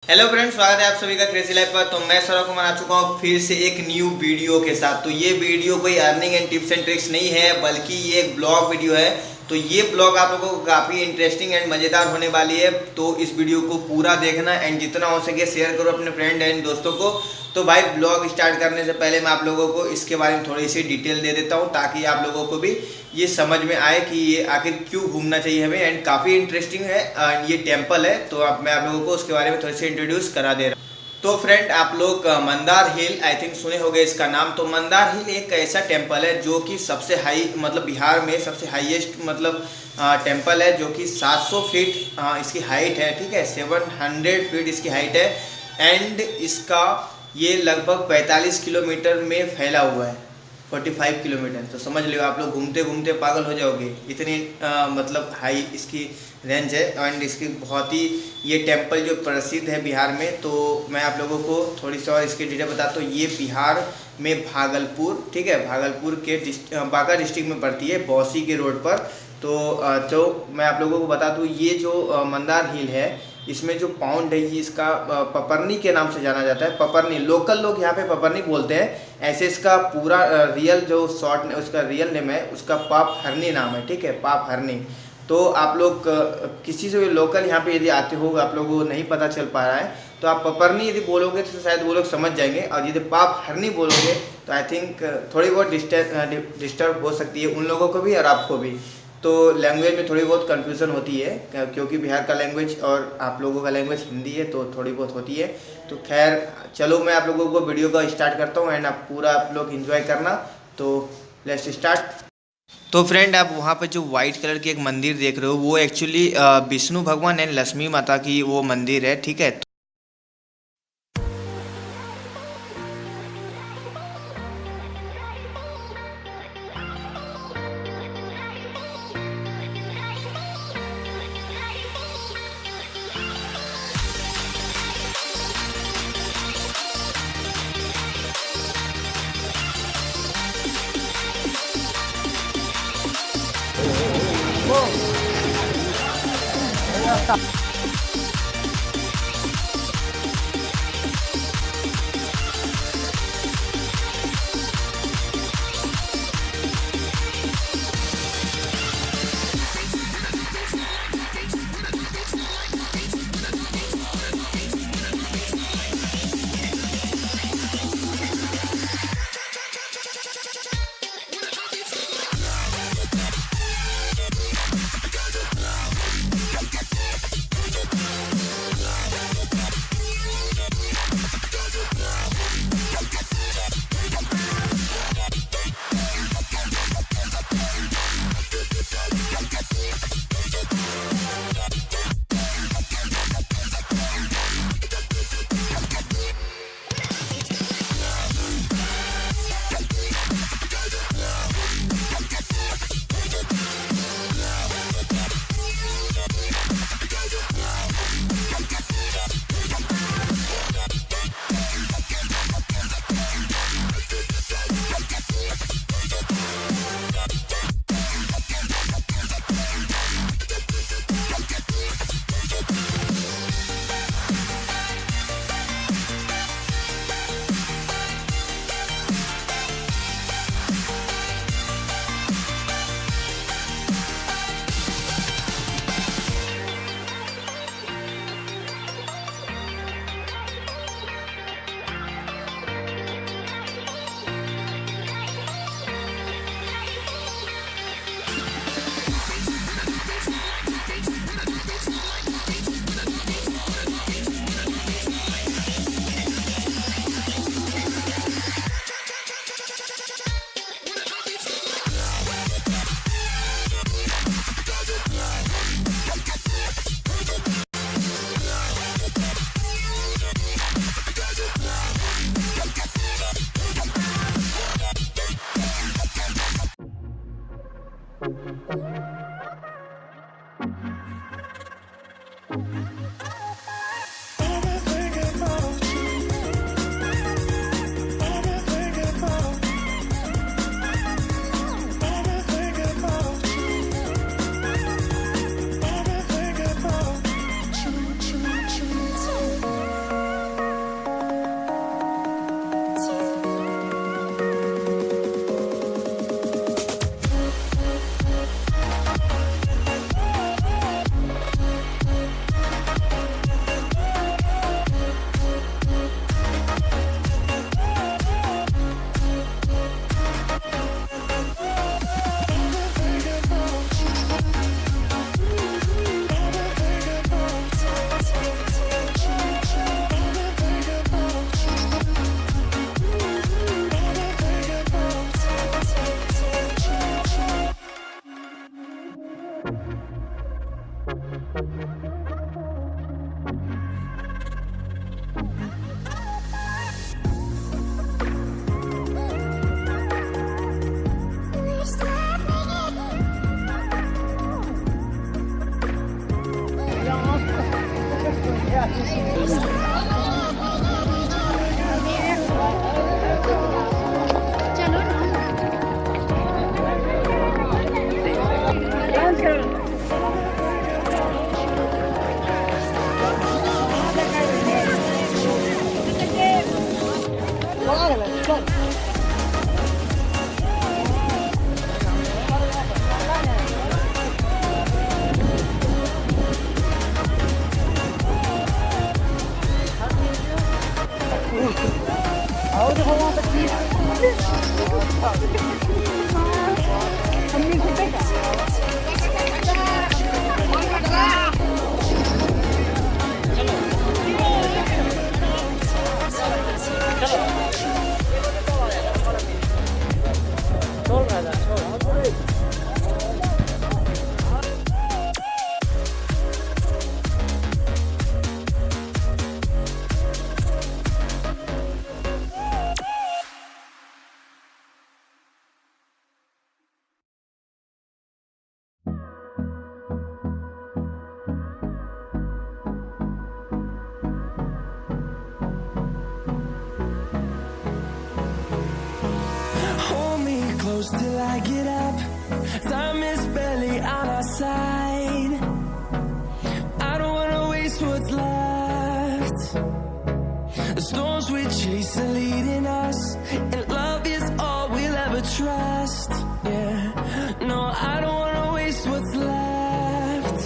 Hello friends, स्वागत है आप सभी का क्रेजी लाइफ पर। तो मैं सौरव कुमार आ चुका हूँ फिर से एक न्यू वीडियो के साथ। तो ये वीडियो कोई earning and tips and tricks नहीं है, बल्कि ये एक ब्लॉग वीडियो है। तो ये ब्लॉग आप लोगों को काफ़ी इंटरेस्टिंग एंड मज़ेदार होने वाली है। तो इस वीडियो को पूरा देखना एंड जितना हो सके शेयर करो अपने फ्रेंड एंड दोस्तों को। तो भाई ब्लॉग स्टार्ट करने से पहले मैं आप लोगों को इसके बारे में थोड़ी सी डिटेल दे देता हूँ, ताकि आप लोगों को भी ये समझ में आए कि ये आखिर क्यों घूमना चाहिए हमें। एंड काफ़ी इंटरेस्टिंग है, ये टेम्पल है। तो अब मैं आप लोगों को उसके बारे में थोड़ी सी इंट्रोड्यूस करा दे रहा हूँ। तो फ्रेंड, आप लोग मंदार हिल आई थिंक सुने होंगे इसका नाम। तो मंदार हिल एक ऐसा टेम्पल है जो कि सबसे हाई मतलब बिहार में सबसे हाईएस्ट मतलब टेम्पल है, जो कि 700 फीट इसकी हाइट है। ठीक है, 700 फीट इसकी हाइट है। एंड इसका ये लगभग 45 किलोमीटर में फैला हुआ है, 45 किलोमीटर। तो समझ लो आप लोग घूमते घूमते पागल हो जाओगे, इतनी मतलब हाई इसकी रेंज है। एंड इसकी बहुत ही ये टेम्पल जो प्रसिद्ध है बिहार में। तो मैं आप लोगों को थोड़ी सी और इसकी डिटेल बताता हूँ। ये बिहार में भागलपुर, ठीक है, भागलपुर के बांका डिस्ट्रिक्ट में पड़ती है, बौसी के रोड पर। तो मैं आप लोगों को बता दूँ, ये जो मंदार हिल है, इसमें जो पाउंड है ये इसका पपरनी के नाम से जाना जाता है। पपरनी लोकल लोग यहाँ पे पपरनी बोलते हैं। ऐसे इसका पूरा रियल जो शॉर्ट उसका रियल नेम है, उसका पाप हरनी नाम है। ठीक है, पाप हरनी। तो आप लोग किसी से भी लोकल यहाँ पे यदि आते हो, आप लोगों को नहीं पता चल पा रहा है, तो आप पपरनी यदि बोलोगे तो शायद वो लोग समझ जाएंगे। और यदि पाप हरनी बोलोगे तो आई थिंक थोड़ी बहुत डिस्टर्ब हो सकती है उन लोगों को भी और आपको भी। तो लैंग्वेज में थोड़ी बहुत कन्फ्यूज़न होती है, क्योंकि बिहार का लैंग्वेज और आप लोगों का लैंग्वेज हिंदी है, तो थोड़ी बहुत होती है। तो खैर चलो, मैं आप लोगों को वीडियो का स्टार्ट करता हूँ एंड आप पूरा आप लोग एंजॉय करना। तो लेट्स स्टार्ट। तो फ्रेंड, आप वहाँ पर जो वाइट कलर की एक मंदिर देख रहे हो, वो एक्चुअली विष्णु भगवान एंड लक्ष्मी माता की वो मंदिर है। ठीक है, Close till I get up. Time is barely on our side. I don't wanna waste what's left. The storms we chase are leading us, and love is all we'll ever trust. Yeah, no, I don't wanna waste what's left.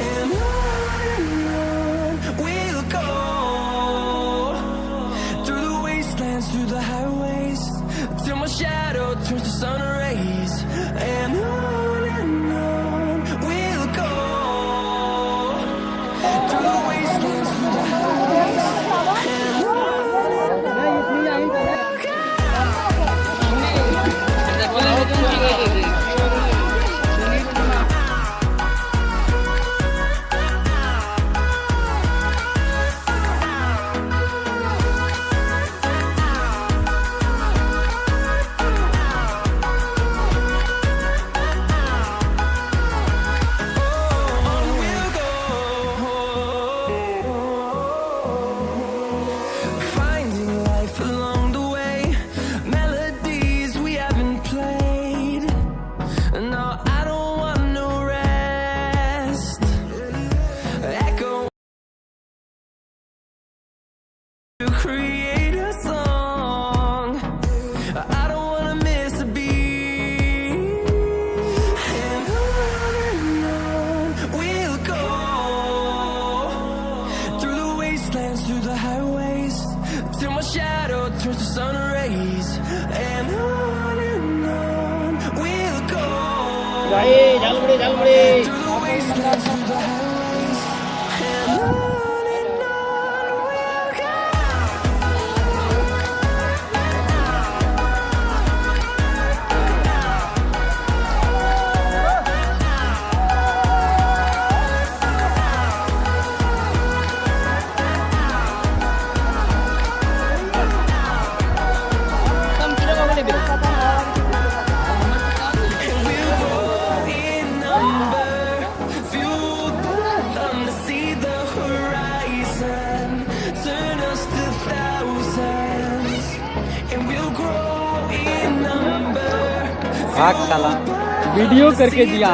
And on we'll go, through the wastelands, through the highways, till my shadow turns to sun rays. And on we'll go, through the wastelands, through the highways, and on create a song. I don't wanna miss a beat. And on we'll go, through the wastelands, through the highways, till my shadow turns to sun rays. And on we'll go, through the wastelands, through the highways, and on we'll go. भाग साला video करके दिया।